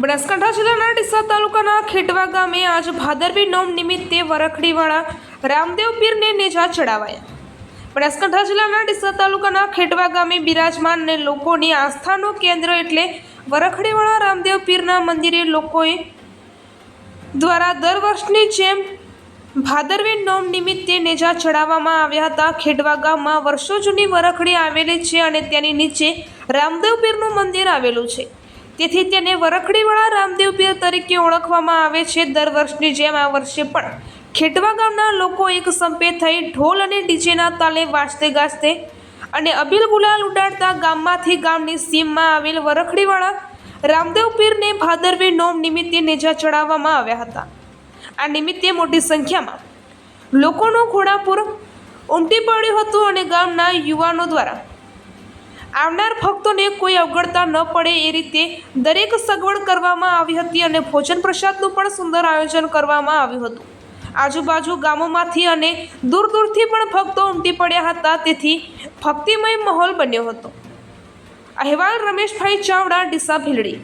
બનાસકાંઠા જિલ્લાના ડીસા તાલુકાના ખેટવા ગામે આજ ભાદરવી નોમ નિમિત્તે વરખડીવાળા રામદેવ પીરને નેજા ચડાવાયા। બનાસકાંઠા જિલ્લાના ડીસા તાલુકાના ખેટવા ગામે બિરાજમાન અને લોકોની આસ્થાનું કેન્દ્ર એટલે વરખડીવાળા રામદેવ પીરના મંદિરે લોકોએ દ્વારા દર વર્ષની જેમ ભાદરવી નોમ નિમિત્તે નેજા ચડાવવામાં આવ્યા હતા। ખેટવા ગામમાં વર્ષો જૂની વરખડી આવેલી છે અને તેની નીચે રામદેવ પીરનું મંદિર આવેલું છે, તેથી તેને વરખડીવાળા રામદેવ પીર તરીકે ઓળખવામાં આવે છે। દર વર્ષની જેમ આ વર્ષે પણ ખેટવા ગામના લોકો એક સંપે થઈ ઢોલ અને ડીજેના તાલે વાજતે ગાજતે અને અબીલ ગુલાલ ઉડાડતા ગામમાંથી ગામની સીમમાં આવેલ વરખડીવાળા રામદેવ પીરને ભાદરવી નોમ નિમિત્તે નેજા ચડાવવામાં આવ્યા હતા। આ નિમિત્તે મોટી સંખ્યામાં લોકોનું ઘોડાપુર ઉમટી પડ્યું હતું અને ગામના યુવાનો દ્વારા આવનાર ભક્તોને કોઈ અવગણતા ન પડે એ રીતે દરેક સગવડ કરવામાં આવી હતી અને ભોજન પ્રસાદનું પણ સુંદર આયોજન કરવામાં આવ્યું હતું। આજુબાજુ ગામોમાંથી અને દૂર દૂરથી પણ ભક્તો ઉમટી પડ્યા હતા, તેથી ભક્તિમય માહોલ બન્યો હતો। અહેવાલ રમેશભાઈ ચાવડા, ડીસા ભીલડી।